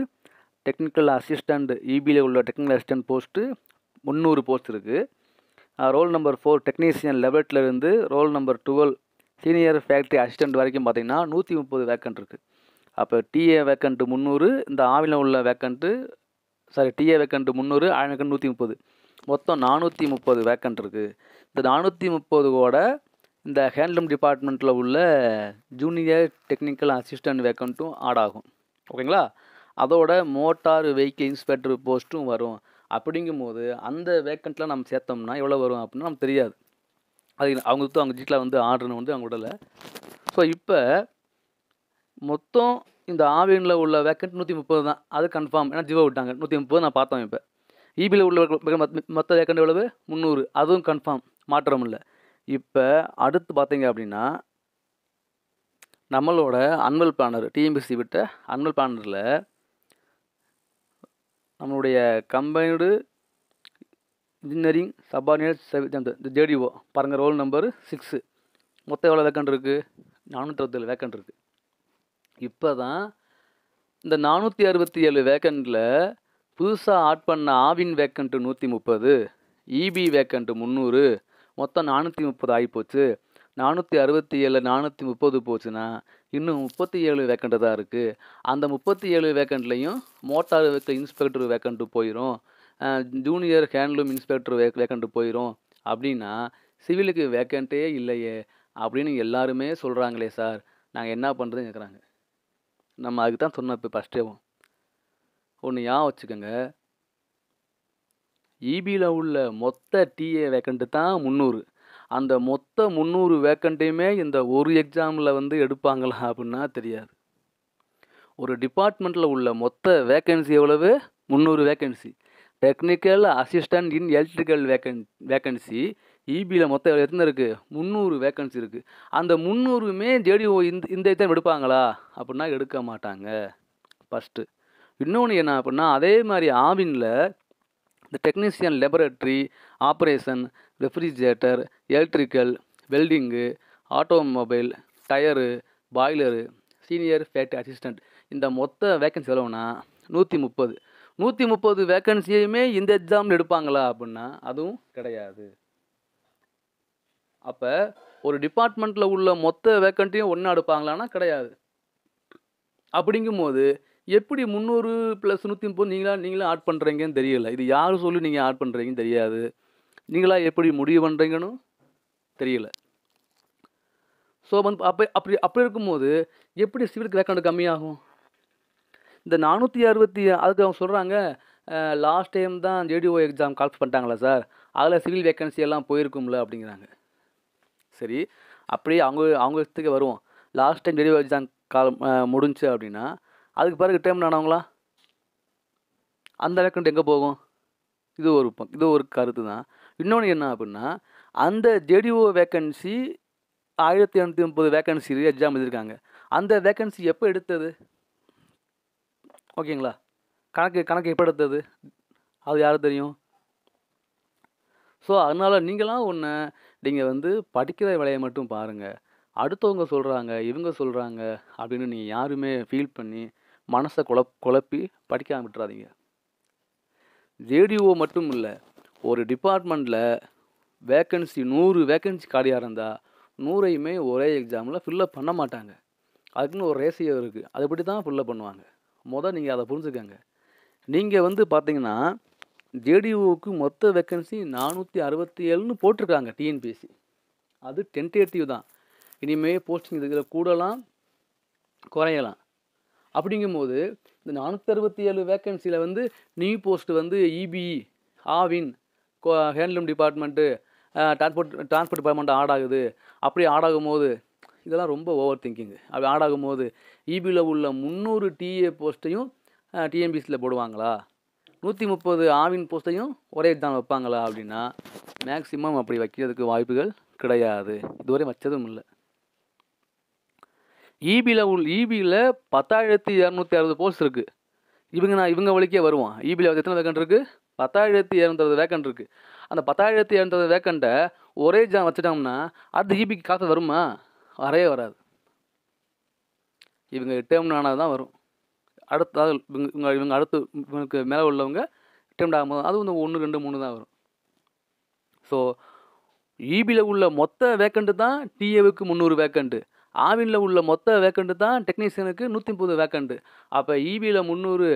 [SPEAKER 1] டெக்னிக்கல் அசிஸ்டண்ட் இபியில் உள்ள டெக்னிக்கல் அசிஸ்டண்ட் போஸ்ட்டு 300 போஸ்ட் இருக்குது. ரோல் நம்பர் 4 டெக்னீஷியன் லெவல்லேருந்து roll number 12 senior factory assistant வரைக்கும் பார்த்தீங்கன்னா 130 வேக்கண்ட் இருக்குது. அப்போ டிஏ வேக்கண்ட்டு 300, இந்த ஆவியில் உள்ள vacant DA vacant 300, Aavin vacant 130, மொத்தம் 430 வேக்கண்ட் இருக்குது. இந்த 430 இந்த ஹேண்ட்லூம் டிபார்ட்மெண்ட்டில் உள்ள ஜூனியர் டெக்னிக்கல் அசிஸ்டண்ட் வேக்கண்ட்டும் ஆட் ஆகும். ஓகேங்களா? அதோட மோட்டார் வெஹிக்கிள் இன்ஸ்பெக்டர் போஸ்ட்டும் வரும். அப்படிங்கும்போது அந்த வேக்கண்ட்டில் நம்ம சேர்த்தோம்னா எவ்வளோ வரும் அப்படின்னா நமக்கு தெரியாது. அது அவங்க ஜீட்டில் வந்து ஆர்டர்னு வந்து அவங்க விடலை. ஸோ இப்போ மொத்தம் இந்த ஆவியனில் உள்ள வேக்கண்ட் 130 தான், அது கன்ஃபார்ம். ஏன்னா ஜிவோ விட்டாங்க 130 நான் பார்த்தோம். இப்போ இபியில் உள்ள மொத்த வேக்கண்ட் எவ்வளவு 300, அதுவும் கன்ஃபார்ம், மாற்றம் இல்லை. இப்போ அடுத்து பார்த்தீங்க அப்படின்னா நம்மளோட அனுவல் பிளானர் டிஎம்பிசி விட்ட அனுவல் பிளானரில் நம்மளுடைய கம்பைன்டு இன்ஜினியரிங் சபார்டினேட் ஜேடிஓ பாருங்கள், ரோல் நம்பர் 6, மொத்தம் எவ்வளோ வேக்கண்ட் இருக்குது 467 வேக்கண்ட் இருக்குது. இப்போ தான் இந்த 467 வேக்கண்ட்டில் புதுசாக ஆட் பண்ண ஆவின் வேக்கண்ட்டு 130, இபி வேக்கண்ட்டு 300, மொத்தம் 430 ஆகிப்போச்சு. 467 430 போச்சுன்னா இன்னும் 37 வேக்கண்ட்டு தான் இருக்குது. அந்த 37 வேக்கண்ட்லேயும் மோட்டார் வெஹிக்கிள் இன்ஸ்பெக்டர் வேக்கண்ட்டு போயிடும், ஜூனியர் ஹேண்ட்லூம் இன்ஸ்பெக்டர் வேக்கண்ட்டு போயிடும். அப்படின்னா சிவிலுக்கு வேக்கண்ட்டே இல்லையே அப்படின்னு எல்லாருமே சொல்கிறாங்களே சார், நாங்கள் என்ன பண்ணுறதுன்னு கேட்குறாங்க. நம்ம அதுக்கு தான் சொன்னோம். இப்போ ஃபஸ்ட்டேவும் ஒன்று ஞாபகம் வச்சுக்கோங்க, இபியில் உள்ள மொத்த டிஏ வேக்கண்ட்டு தான் 300. அந்த மொத்த 300 வேக்கண்ட்டையுமே இந்த ஒரு எக்ஸாமில் வந்து எடுப்பாங்களா அப்படின்னா தெரியாது. ஒரு டிபார்ட்மெண்ட்டில் உள்ள மொத்த வேக்கன்சி எவ்வளவு 300 vacancy. Technical assistant in electrical vacancy இபியில் மொத்தம் எத்தனை இருக்குது 300 வேக்கன்சி இருக்குது. அந்த 300மே ஜேடிஓ இந்த எக்ஸாம் எடுப்பாங்களா அப்படின்னா எடுக்க மாட்டாங்க ஃபஸ்ட்டு. இன்னொன்று என்ன அப்படின்னா, அதே மாதிரி ஆவினில் இந்த technician laboratory operation refrigerator electrical welding automobile tyre boiler senior factory assistant இந்த மொத்த வேக்கன்சி எவ்வளோன்னா 130. 130 வேக்கன்சியுமே இந்த எக்ஸாமில் எடுப்பாங்களா அப்படின்னா அதுவும் கிடையாது. அப்போ ஒரு டிபார்ட்மெண்ட்டில் உள்ள மொத்த வேக்கண்ட்டையும் ஒன்றா எடுப்பாங்களான்னா கிடையாது. அப்படிங்கும்போது எப்படி 300 + 130 நீங்களா ஆட் பண்ணுறீங்கன்னு தெரியல. இது யார் சொல்லி நீங்கள் ஆட் பண்ணுறீங்கன்னு தெரியாது. நீங்களா எப்படி முடிவு பண்ணுறீங்கன்னு தெரியல. ஸோ வந்து அப்படி இருக்கும்போது எப்படி சிவிலுக்கு வேக்கண்ட் கம்மியாகும்? இந்த 460 அதுக்கு அவங்க சொல்கிறாங்க, லாஸ்ட் டைம் தான் ஜேடிஓ எக்ஸாம் கால் பண்ணிட்டாங்களா சார், அதில் சிவில் வேக்கன்சி எல்லாம் போயிருக்கும்ல அப்படிங்கிறாங்க. சரி, அப்படியே அவங்க இடத்துக்கு வருவோம். லாஸ்ட் டைம் ஜேடிஓ எக்ஸாம் முடிஞ்சு அப்படின்னா அதுக்கு பிறகு டைம் ஆனவங்களா அந்த வேக்கண்ட் எங்கே போகும்? இது ஒரு கருத்து தான். இன்னொன்று என்ன அப்படின்னா, அந்த ஜேடிஓ வேக்கன்சி 1830 வேக்கன்சி எக்ஸாம் எழுதியிருக்காங்க. அந்த வேக்கன்சி எப்போ எடுத்தது? ஓகேங்களா? கணக்கு எப்போ எடுத்தது அது யாருக்கு தெரியும்? ஸோ அதனால் நீங்களாம் ஒன்று நீங்கள் வந்து படிக்கிற வேலையை மட்டும் பாருங்கள். அடுத்தவங்க சொல்கிறாங்க இவங்க சொல்கிறாங்க அப்படின்னு நீங்கள் யாருமே ஃபீல் பண்ணி மனசை குழப்பி படிக்காம விட்டுறாதீங்க. ஜேடிஓ மட்டும் இல்லை, ஒரு டிபார்ட்மெண்ட்டில் வேக்கன்சி 100 வேக்கன்சி காலியாக இருந்தால் 100ஐயுமே ஒரே எக்ஸாமில் ஃபில்லப் பண்ண மாட்டாங்க. அதுக்குன்னு ஒரு ரேஷியோ இருக்குது, அதுபடி தான் ஃபில்லப் பண்ணுவாங்க. நீங்கள் அதை புரிஞ்சுக்கங்க. நீங்கள் வந்து பார்த்தீங்கன்னா ஜேடிஓவுக்கு மொத்த வேக்கன்சி 467ன்னு போட்டிருக்காங்க டிஎன்பிஎஸ்சி. அது டென்டேட்டிவ் தான். இனிமேல் போஸ்டிங் இதில் கூடலாம் குறையலாம். அப்படிங்கும்போது இந்த 467 வேக்கன்சியில் வந்து நியூ போஸ்ட் வந்து இபிஇ, Aavin, handloom department, transport department add ஆகுது. அப்படி ஆட் ஆகும்போது இதெல்லாம் ரொம்ப ஓவர் திங்கிங். அப்படி ஆட் ஆகும்போது இபியில் உள்ள 300 டிஏ போஸ்ட்டையும் டிஎன்பிசியில் போடுவாங்களா? 130 ஆவின் போஸ்ட்டையும் ஒரே எக்ஸாம் வைப்பாங்களா? அப்படின்னா மேக்சிமம் அப்படி வைக்கிறதுக்கு வாய்ப்புகள் கிடையாது. இதுவரை வச்சதும் இல்லை. இபியில் 10,260 போஸ்ட் இருக்குது. இவங்க வழிக்கே வருவோம். இபியில் எத்தனை வேக்கண்ட் இருக்குது? 10,260 வேக்கண்ட் இருக்குது. அந்த 10,260 வேக்கண்ட்டை ஒரே எக்ஸாம் வச்சுட்டோம்னா அடுத்து இபிக்கு காசு வருமா? வரவே வராது. இவங்க டேர்ம் ஆனால் தான் வரும். அடுத்த இவங்க அடுத்து இவங்களுக்கு மேலே உள்ளவங்க டேர்ம் ஆகும்போது அது வந்து 1, 2, 3 தான் வரும். ஸோ இபியில் உள்ள மொத்த வேக்கண்ட்டு தான் டிஏவுக்கு 300 வேக்கண்ட்டு, ஆவினில் உள்ள மொத்த வேக்கண்ட்டு தான் டெக்னீஷியனுக்கு 130 வேக்கண்ட்டு. அப்போ இபியில் 300,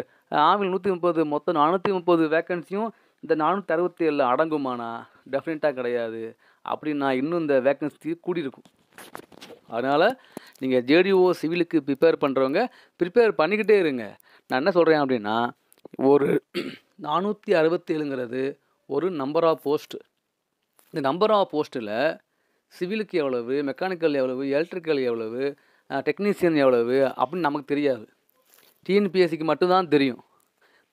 [SPEAKER 1] ஆவினில் 130, மொத்தம் 430 வேக்கன்சியும் இந்த 467 அடங்குமானா? டெஃபினட்டாக கிடையாது. அப்படின்னா இன்னும் இந்த வேக்கன்சி கூடியிருக்கும். அதனால் நீங்கள் ஜேடிஓ சிவிலுக்கு ப்ரிப்பேர் பண்ணுறவங்க ப்ரிப்பேர் பண்ணிக்கிட்டே இருங்க. நான் என்ன சொல்கிறேன் அப்படின்னா, ஒரு 467ங்கிறது ஒரு நம்பர் ஆஃப் போஸ்ட்டு. இந்த நம்பர் ஆஃப் போஸ்ட்டில் சிவிலுக்கு எவ்வளவு, மெக்கானிக்கல் எவ்வளவு, எலக்ட்ரிக்கல் எவ்வளவு, டெக்னீஷியன் எவ்வளவு அப்படின்னு நமக்கு தெரியாது. டிஎன்பிஎஸ்சிக்கு மட்டும்தான் தெரியும்.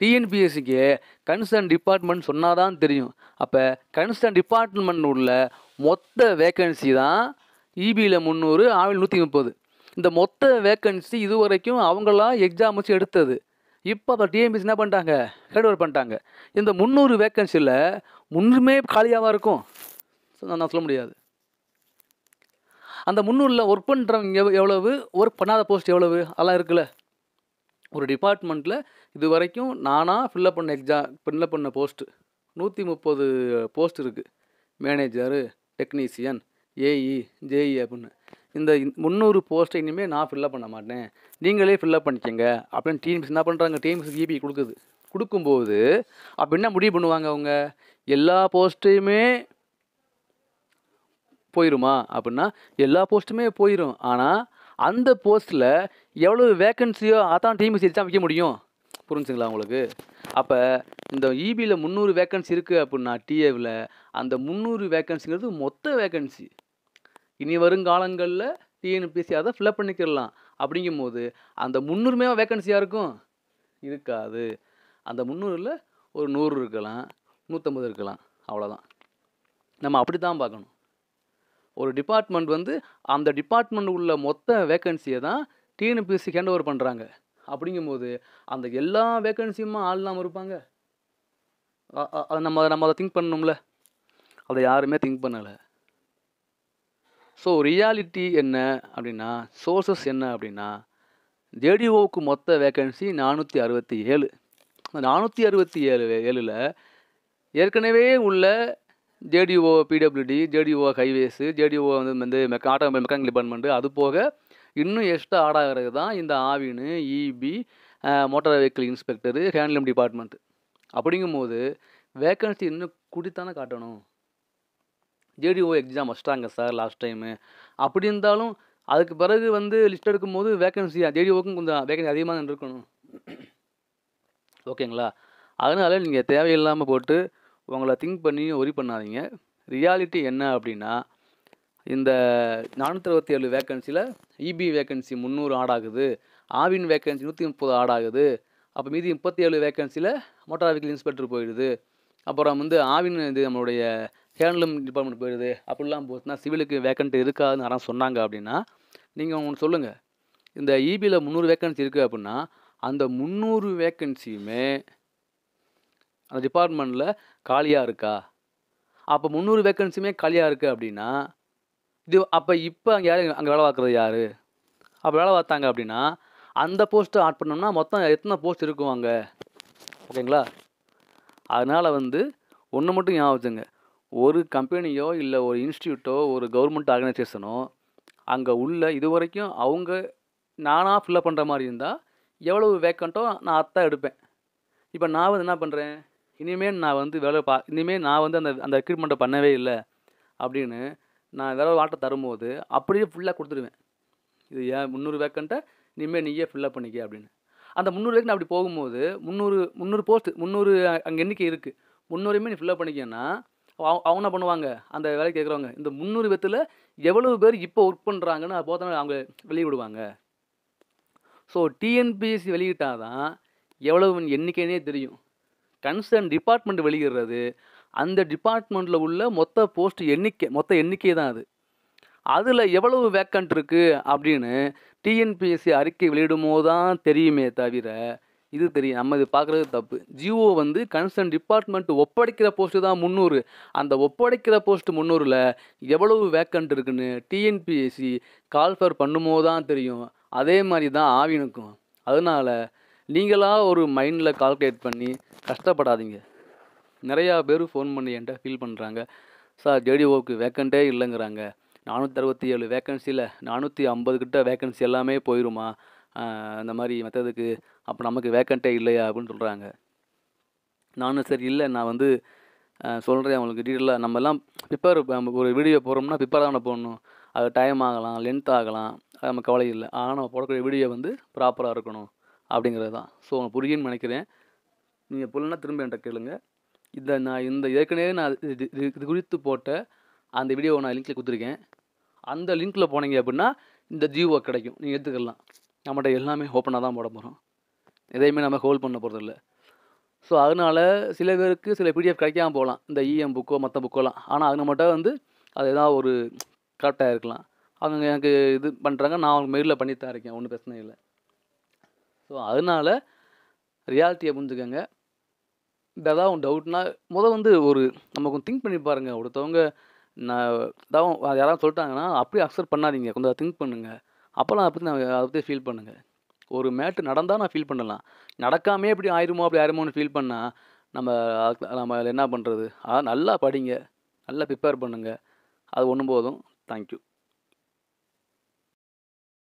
[SPEAKER 1] டிஎன்பிஎஸ்சிக்கு கன்சர்ன் டிபார்ட்மெண்ட் சொன்னால் தான் தெரியும். அப்போ கன்சர்ன் டிபார்ட்மெண்ட் உள்ள மொத்த வேக்கன்சி தான் இபியில் 300, ஆவில் 130. இந்த மொத்த வேக்கன்சி இது வரைக்கும் அவங்களா எக்ஸாம் வச்சு எடுத்தது. இப்போ அப்போ டிஎன்பிஎஸ்சி என்ன பண்ணிட்டாங்க? ஹேண்ட் ஓவர் பண்ணிட்டாங்க. இந்த 300 வேக்கன்சியில் 300மே காலியாகவா இருக்கும்? நான் சொல்ல முடியாது. அந்த 300ல் ஒர்க் பண்ணுறவங்க எவ்வளவு, ஒர்க் பண்ணாத போஸ்ட் எவ்வளவு, அதெல்லாம் இருக்குல்ல. ஒரு டிபார்ட்மெண்ட்டில் இது வரைக்கும் நானாக ஃபில்லப் பண்ண போஸ்ட்டு 130 போஸ்ட் இருக்குது. மேனேஜரு, டெக்னீஷியன், ஏஇ, ஜேஇ அப்படின்னு. இந்த 300 போஸ்ட்டை இனிமேல் நான் ஃபில்லப் பண்ண மாட்டேன், நீங்களே ஃபில்லப் பண்ணிக்கங்க அப்படின்னு டிஎன்பிஎஸ்சி என்ன பண்ணுறாங்க? டிஎன்பிஎஸ்சி இபி கொடுக்குது. கொடுக்கும்போது அப்போ என்ன முடிவு பண்ணுவாங்க? அவங்க எல்லா போஸ்ட்டையுமே போயிடுமா அப்படின்னா எல்லா போஸ்ட்டுமே போயிடும். ஆனால் அந்த போஸ்ட்டில் எவ்வளோ வேக்கன்சியோ அதான் டிஎன்பிஎஸ்சி எக்ஸாம் வைக்க முடியும். புரிஞ்சுங்களா உங்களுக்கு? அப்போ இந்த இபியில் 300 வேக்கன்சி இருக்குது அப்படின்னா டிஏவில் அந்த 300 வேக்கன்சிங்கிறது மொத்த வேக்கன்சி. இனி வருங்காலங்களில் டிஎன்பிஎஸ்சி அதை ஃபில்லப் பண்ணிக்கிடலாம். அப்படிங்கும்போது அந்த 300மே வேக்கன்சியாக இருக்கும்? இருக்காது. அந்த 300ல் ஒரு 100 இருக்கலாம், 150 இருக்கலாம், அவ்வளோதான். நம்ம அப்படி தான் பார்க்கணும். ஒரு டிபார்ட்மெண்ட் வந்து அந்த டிபார்ட்மெண்ட் உள்ள மொத்த வேக்கன்சியை தான் டிஎன்பிஎஸ்சி ஹேண்ட் ஓவர் பண்ணுறாங்க. அப்படிங்கும்போது அந்த எல்லா வேக்கன்சியுமா ஆள் இல்லாமல் இருப்பாங்க? அதை நம்ம அதை திங்க் பண்ணணும்ல. அதை யாருமே திங்க் பண்ணலை. ஸோ ரியாலிட்டி என்ன அப்படின்னா, சோர்ஸஸ் என்ன அப்படின்னா, ஜேடிஓவுக்கு மொத்த வேக்கன்சி 467. அந்த 467ல் ஏற்கனவே உள்ள JDO PWD, JDO highways, JDO வந்து ஆட்டோமொபைல் மெக்கானிக்கல் டிபார்ட்மெண்ட்டு, அது போக இன்னும் எக்ஸ்ட்ரா ஆட் ஆகிறது தான் இந்த Aavin, EB, motor vehicle inspector, handloom department. அப்படிங்கும்போது வேக்கன்சி இன்னும் கூட்டித்தானே காட்டணும். ஜேடிஓ எக்ஸாம் வச்சிட்டாங்க சார் லாஸ்ட் டைமு. அப்படி இருந்தாலும் அதுக்கு பிறகு வந்து லிஸ்ட் எடுக்கும்போது வேக்கன்சி ஜேடிஓவுக்கும் கொஞ்சம் வேக்கன்சி அதிகமாக இருக்கணும். ஓகேங்களா? அதனால் நீங்கள் தேவையில்லாமல் போட்டு உங்களை திங்க் பண்ணி ஒரி பண்ணாதீங்க. ரியாலிட்டி என்ன அப்படின்னா, இந்த 467 வேக்கன்சியில் இபி வேக்கன்சி 300 ஆட் ஆகுது, ஆவின் வேக்கன்சி 130 ஆட் ஆகுது. அப்போ மீதி 37 வேக்கன்சியில் மோட்டார் வெஹிக்கிள் இன்ஸ்பெக்டர் போயிடுது. அப்புறம் வந்து ஆவின் இது நம்மளுடைய ஹேண்ட்லூம் டிபார்ட்மெண்ட் போயிடுது. அப்படிலாம் போச்சுன்னா சிவிலுக்கு வேக்கன்ட் இருக்காதுன்னு யாரும் சொன்னாங்க அப்படின்னா நீங்கள் ஒன்று சொல்லுங்கள். இந்த இபியில் 300 வேக்கன்சி இருக்குது அப்படின்னா அந்த 300 வேக்கன்சியுமே அந்த டிபார்ட்மெண்ட்டில் காலியாக இருக்கா? அப்போ 300 வேக்கன்சியுமே காலியாக இருக்குது அப்படின்னா இப்போ அங்கே யார் அங்கே வேலை பார்க்குறது யார்? அப்போ வேலை பார்த்தாங்க அப்படின்னா அந்த போஸ்ட்டை ஆட் பண்ணோம்னா மொத்தம் எத்தனை போஸ்ட் இருக்கும் அங்கே? ஓகேங்களா? அதனால் வந்து ஒன்று மட்டும் ஞாபகம் வச்சுங்க. ஒரு கம்பெனியோ இல்லை ஒரு இன்ஸ்டியூட்டோ ஒரு கவர்மெண்ட் ஆர்கனைசேஷனோ அங்கே உள்ள இது வரைக்கும் அவங்க நானாக ஃபில்லப் பண்ணுற மாதிரி இருந்தால் எவ்வளவு வேக்கண்ட்டோ நான் அதான் எடுப்பேன். இப்போ நான் வந்து என்ன பண்ணுறேன், இனிமேல் நான் வந்து இனிமேல் நான் வந்து அந்த ரெக்ரூட்மெண்ட்டை பண்ணவே இல்லை அப்படின்னு நான் வேலை வாட்டை தரும்போது அப்படியே ஃபுல்லாக கொடுத்துடுவேன். இது ஏன் 300 வேக்கண்ட்டை இனிமேல் நீயே ஃபில்லப் பண்ணிக்க அப்படின்னு. அந்த 300 வரைக்கும் நான் அப்படி போகும்போது 300 போஸ்ட் 300 அங்கே எண்ணிக்கை இருக்குது. 300யுமே நீ ஃபில்லப் பண்ணிக்கன்னா அவங்க என்ன பண்ணுவாங்க, அந்த வேலைக்கு கேட்குறவங்க இந்த 300 பேத்துல எவ்வளவு பேர் இப்போ ஒர்க் பண்ணுறாங்கன்னு அப்போ அவங்க வெளியிடுவாங்க. ஸோ டிஎன்பிஎஸ்சி வெளியிட்டாதான் எவ்வளவு எண்ணிக்கைனே தெரியும். கன்சர்ன் டிபார்ட்மெண்ட் வெளியிடுறது அந்த டிபார்ட்மெண்ட்டில் உள்ள மொத்த எண்ணிக்கை தான் அது. அதில் எவ்வளவு வேக்கண்ட் இருக்குது அப்படின்னு டிஎன்பிஎஸ்சி அறிக்கை வெளியிடும்போது தான் தெரியுமே தவிர இது தெரியும் நம்ம இது பார்க்குறது தப்பு. ஜிஓ வந்து கன்சர்ன் டிபார்ட்மெண்ட் ஒப்படைக்கிற போஸ்ட்டு தான் 300. அந்த ஒப்படைக்கிற போஸ்ட் 300ல் எவ்வளவு வேக்கண்ட் இருக்குன்னு டிஎன்பிஎஸ்சி கால்ஃபர் பண்ணும்போது தான் தெரியும். அதே மாதிரி தான் ஆவினுக்கும். அதனால் நீங்களாக ஒரு மைண்டில் கால்குலேட் பண்ணி கஷ்டப்படாதீங்க. நிறையா பேர் ஃபோன் பண்ணி என்கிட்ட ஃபீல் பண்ணுறாங்க, சார் ஜேடிஓக்கு வேக்கண்ட்டே இல்லைங்கிறாங்க, 467 வேக்கன்சியில் 450 கிட்ட வேக்கன்சி எல்லாமே போயிடுமா அந்த மாதிரி மெத்ததுக்கு, அப்போ நமக்கு வேக்கண்ட்டே இல்லையா அப்படின்னு சொல்கிறாங்க. நானும் சரி இல்லை நான் வந்து சொல்கிறேன் அவங்களுக்கு டீட்டெயிலாக. நம்மலாம் ஒரு வீடியோ போடுறோம்னா ப்ரிப்பேர் தானே போடணும். அது டைம் ஆகலாம், லென்த் ஆகலாம், அது நம்ம கவலை இல்லை. ஆனால் நம்ம போடக்கூடிய வீடியோ வந்து ப்ராப்பராக இருக்கணும் அப்படிங்கிறது தான். ஸோ உங்களுக்கு புரியுன்னு நினைக்கிறேன். நீங்கள் புரியலன்னா திரும்ப என்கிட்ட கேளுங்க. நான் ஏற்கனவே நான் இது குறித்து போட்ட அந்த வீடியோவை நான் லிங்க்கில் கொடுத்துருக்கேன். அந்த லிங்க்கில் போனீங்க அப்படின்னா இந்த ஜிஓ கிடைக்கும், நீங்கள் எடுத்துக்கலாம். நம்மகிட்ட எல்லாமே ஓப்பனாக தான் போட போகிறோம், எதையுமே நம்ம ஹோல்ட் பண்ண போகிறதில்ல. ஸோ அதனால் சில பேருக்கு சில பிடிஎஃப் கிடைக்காமல் போகலாம், இந்த இஎம் புக்கோ மற்ற புக்கோலாம். ஆனால் அது நம்மகிட்ட வந்து அது ஏதாவது ஒரு கரெக்டாக இருக்கலாம். அவங்க எனக்கு இது பண்ணுறாங்க, நான் அவங்க மெயிலில் பண்ணித்தான் இருக்கேன், ஒன்றும் பிரச்சனை இல்லை. ஸோ அதனால் ரியாலிட்டியை புரிஞ்சுக்கங்க. ஏதாவது டவுட்னா வந்து ஒரு நம்ம கொஞ்சம் திங்க் பண்ணி பாருங்கள். ஒருத்தவங்க யாராவது சொல்லிட்டாங்கன்னா அப்படியே அக்செப்ட் பண்ணாதீங்க, கொஞ்சம் திங்க் பண்ணுங்கள். அப்போலாம் அதை பற்றி ஃபீல் பண்ணுங்கள். ஒரு மேட்ரு நடந்தால் நான் ஃபீல் பண்ணலாம், நடக்காமே அப்படி ஆயிருமோன்னு ஃபீல் பண்ணால் நம்ம என்ன பண்ணுறது? நல்லா படிங்க, நல்லா ப்ரிப்பேர் பண்ணுங்கள், அது ஒன்றும் போதும். தேங்க்யூ.